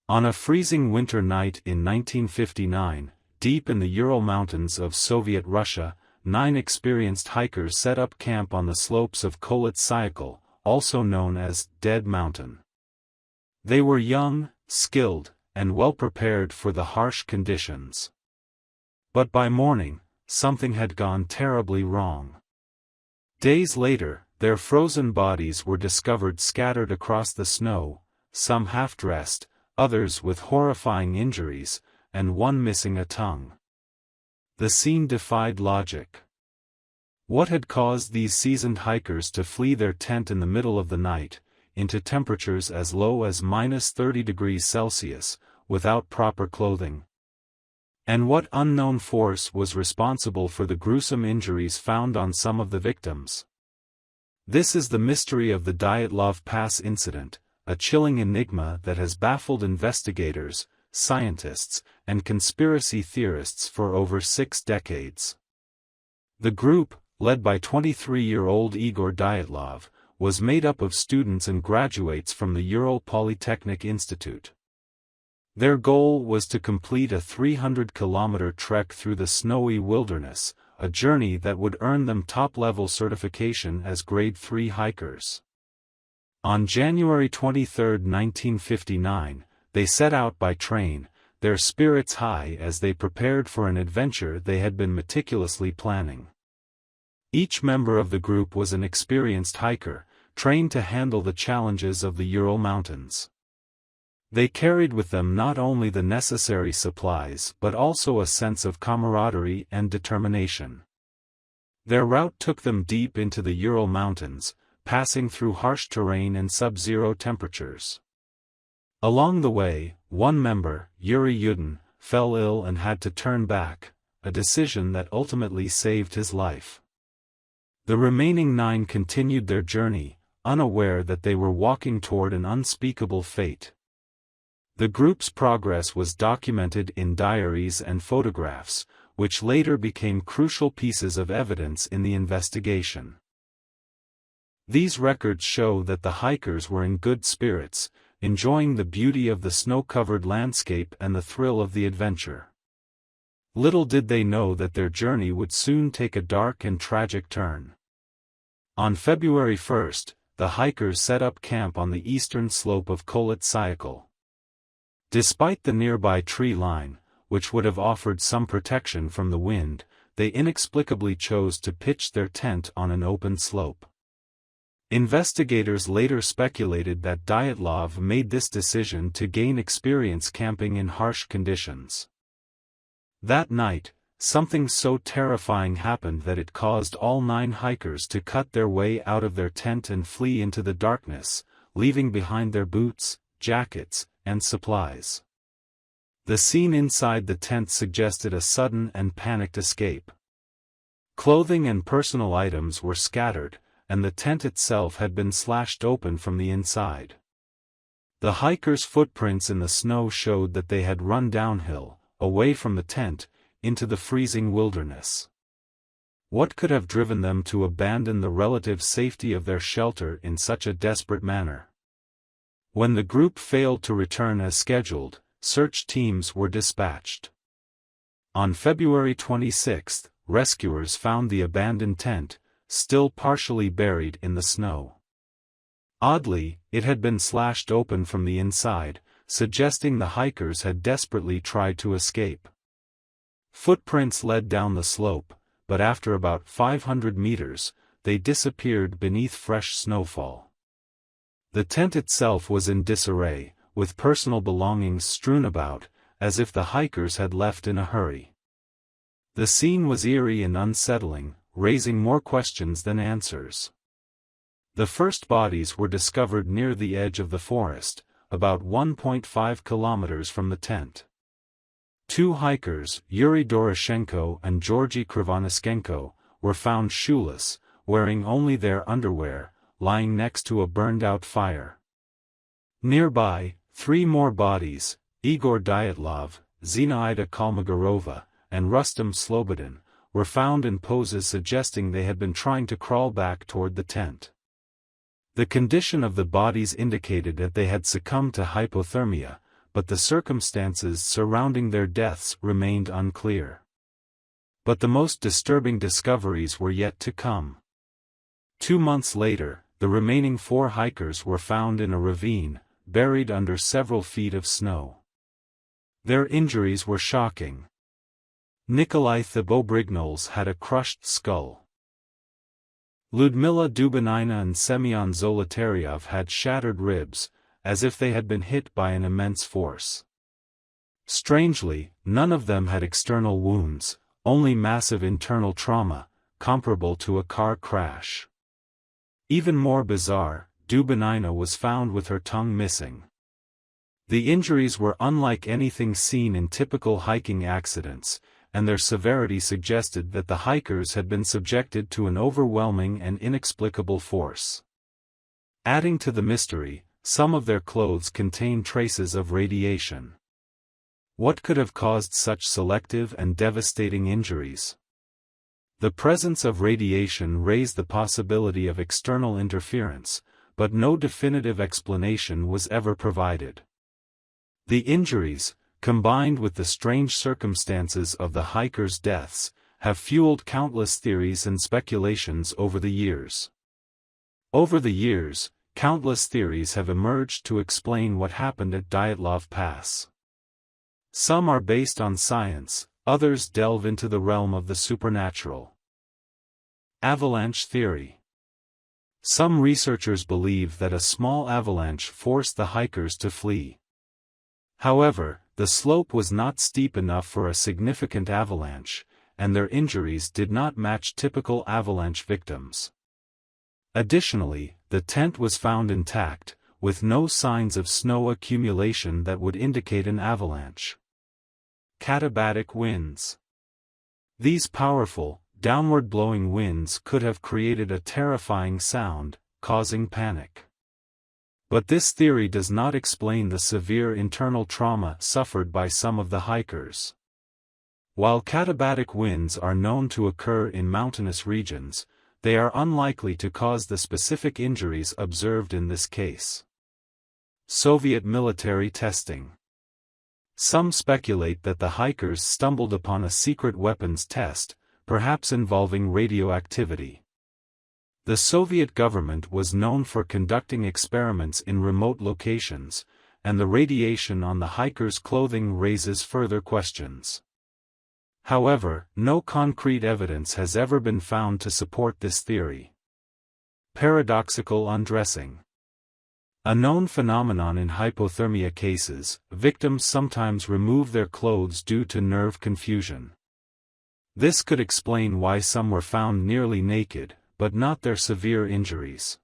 On a freezing winter night in 1959, deep in the Ural Mountains of Soviet Russia, 9 experienced hikers set up camp on the slopes of Kholat Syakhl, also known as Dead Mountain. They were young, skilled, and well prepared for the harsh conditions. But by morning, something had gone terribly wrong. Days later, their frozen bodies were discovered scattered across the snow, some half-dressed, others with horrifying injuries, and one missing a tongue. The scene defied logic. What had caused these seasoned hikers to flee their tent in the middle of the night, into temperatures as low as -30°C, without proper clothing? And what unknown force was responsible for the gruesome injuries found on some of the victims? This is the mystery of the Dyatlov Pass Incident, a chilling enigma that has baffled investigators, scientists, and conspiracy theorists for over 6 decades. The group, led by 23-year-old Igor Dyatlov, was made up of students and graduates from the Ural Polytechnic Institute. Their goal was to complete a 300-kilometer trek through the snowy wilderness, a journey that would earn them top-level certification as Grade 3 hikers. On January 23, 1959, they set out by train, their spirits high as they prepared for an adventure they had been meticulously planning. Each member of the group was an experienced hiker, trained to handle the challenges of the Ural Mountains. They carried with them not only the necessary supplies but also a sense of camaraderie and determination. Their route took them deep into the Ural Mountains, passing through harsh terrain and sub-zero temperatures. Along the way, one member, Yuri Yudin, fell ill and had to turn back, a decision that ultimately saved his life. The remaining 9 continued their journey, unaware that they were walking toward an unspeakable fate. The group's progress was documented in diaries and photographs, which later became crucial pieces of evidence in the investigation. These records show that the hikers were in good spirits, enjoying the beauty of the snow-covered landscape and the thrill of the adventure. Little did they know that their journey would soon take a dark and tragic turn. On February 1, the hikers set up camp on the eastern slope of Kholat Syakhl. Despite the nearby tree line, which would have offered some protection from the wind, they inexplicably chose to pitch their tent on an open slope. Investigators later speculated that Dyatlov made this decision to gain experience camping in harsh conditions. That night, something so terrifying happened that it caused all 9 hikers to cut their way out of their tent and flee into the darkness, leaving behind their boots, jackets, and supplies. The scene inside the tent suggested a sudden and panicked escape. Clothing and personal items were scattered, and the tent itself had been slashed open from the inside. The hikers' footprints in the snow showed that they had run downhill, away from the tent, into the freezing wilderness. What could have driven them to abandon the relative safety of their shelter in such a desperate manner? When the group failed to return as scheduled, search teams were dispatched. On February 26, rescuers found the abandoned tent, still partially buried in the snow. Oddly, it had been slashed open from the inside, suggesting the hikers had desperately tried to escape. Footprints led down the slope, but after about 500 meters, they disappeared beneath fresh snowfall. The tent itself was in disarray, with personal belongings strewn about, as if the hikers had left in a hurry. The scene was eerie and unsettling, raising more questions than answers. The first bodies were discovered near the edge of the forest, about 1.5 kilometers from the tent. 2 hikers, Yuri Doroshenko and Georgy Krivoniskenko, were found shoeless, wearing only their underwear, lying next to a burned-out fire. Nearby, 3 more bodies, Igor Dyatlov, Zinaida Kalmogorova, and Rustam Slobodin, were found in poses suggesting they had been trying to crawl back toward the tent. The condition of the bodies indicated that they had succumbed to hypothermia, but the circumstances surrounding their deaths remained unclear. But the most disturbing discoveries were yet to come. 2 months later, the remaining 4 hikers were found in a ravine, buried under several feet of snow. Their injuries were shocking. Nikolai Thibeaux-Brignoles had a crushed skull. Ludmila Dubinina and Semyon Zolotaryov had shattered ribs, as if they had been hit by an immense force. Strangely, none of them had external wounds, only massive internal trauma, comparable to a car crash. Even more bizarre, Dubinina was found with her tongue missing. The injuries were unlike anything seen in typical hiking accidents, and their severity suggested that the hikers had been subjected to an overwhelming and inexplicable force. Adding to the mystery, some of their clothes contained traces of radiation. What could have caused such selective and devastating injuries? The presence of radiation raised the possibility of external interference, but no definitive explanation was ever provided. The injuries, combined with the strange circumstances of the hikers' deaths, have fueled countless theories and speculations over the years. Countless theories have emerged to explain what happened at Dyatlov Pass. Some are based on science, others delve into the realm of the supernatural. Avalanche theory. Some researchers believe that a small avalanche forced the hikers to flee. However, the slope was not steep enough for a significant avalanche, and their injuries did not match typical avalanche victims. Additionally, the tent was found intact, with no signs of snow accumulation that would indicate an avalanche. Katabatic winds. These powerful, downward-blowing winds could have created a terrifying sound, causing panic. But this theory does not explain the severe internal trauma suffered by some of the hikers. While katabatic winds are known to occur in mountainous regions, they are unlikely to cause the specific injuries observed in this case. Soviet military testing. Some speculate that the hikers stumbled upon a secret weapons test, perhaps involving radioactivity. The Soviet government was known for conducting experiments in remote locations, and the radiation on the hikers' clothing raises further questions. However, no concrete evidence has ever been found to support this theory. Paradoxical undressing. A known phenomenon in hypothermia cases, victims sometimes remove their clothes due to nerve confusion. This could explain why some were found nearly naked, but not their severe injuries.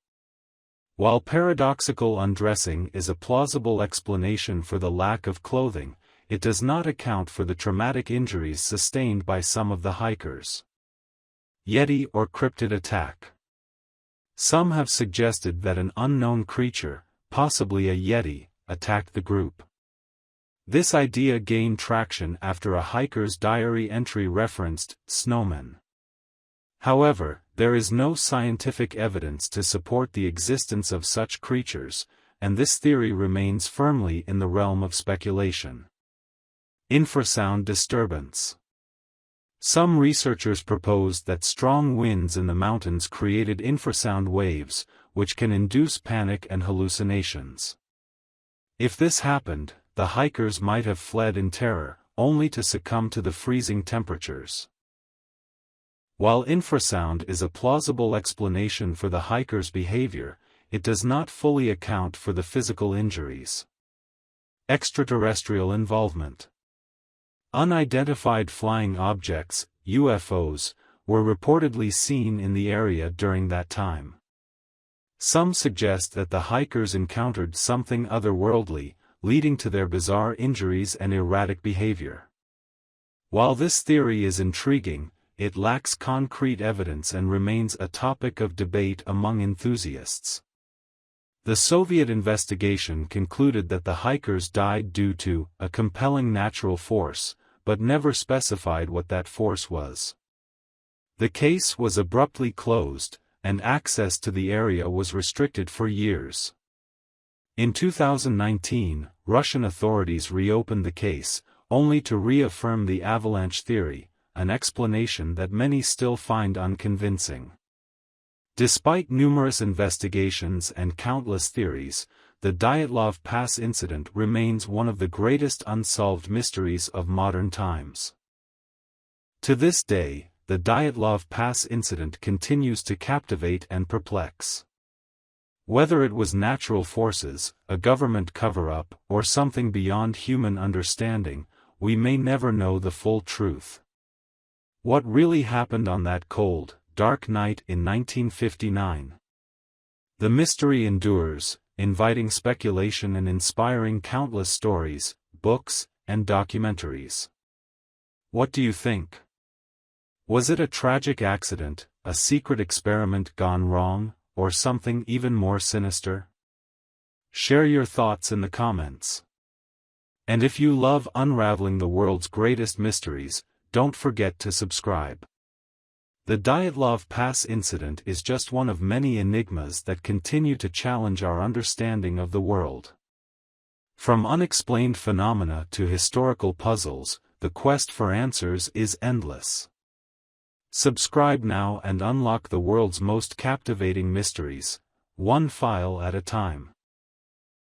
While paradoxical undressing is a plausible explanation for the lack of clothing, it does not account for the traumatic injuries sustained by some of the hikers. Yeti or cryptid attack. Some have suggested that an unknown creature, possibly a Yeti, attacked the group. This idea gained traction after a hiker's diary entry referenced snowmen. However, there is no scientific evidence to support the existence of such creatures, and this theory remains firmly in the realm of speculation. Infrasound disturbance. Some researchers proposed that strong winds in the mountains created infrasound waves, which can induce panic and hallucinations. If this happened, the hikers might have fled in terror, only to succumb to the freezing temperatures. While infrasound is a plausible explanation for the hikers' behavior, it does not fully account for the physical injuries. Extraterrestrial involvement. Unidentified flying objects, UFOs, were reportedly seen in the area during that time. Some suggest that the hikers encountered something otherworldly, leading to their bizarre injuries and erratic behavior. While this theory is intriguing, it lacks concrete evidence and remains a topic of debate among enthusiasts. The Soviet investigation concluded that the hikers died due to a compelling natural force, but never specified what that force was. The case was abruptly closed, and access to the area was restricted for years. In 2019, Russian authorities reopened the case, only to reaffirm the avalanche theory, an explanation that many still find unconvincing. Despite numerous investigations and countless theories, the Dyatlov Pass incident remains one of the greatest unsolved mysteries of modern times. To this day, the Dyatlov Pass incident continues to captivate and perplex. Whether it was natural forces, a government cover-up, or something beyond human understanding, we may never know the full truth. What really happened on that cold, dark night in 1959? The mystery endures, inviting speculation and inspiring countless stories, books, and documentaries. What do you think? Was it a tragic accident, a secret experiment gone wrong, or something even more sinister? Share your thoughts in the comments. And if you love unraveling the world's greatest mysteries, don't forget to subscribe. The Dyatlov Pass incident is just one of many enigmas that continue to challenge our understanding of the world. From unexplained phenomena to historical puzzles, the quest for answers is endless. Subscribe now and unlock the world's most captivating mysteries, one file at a time.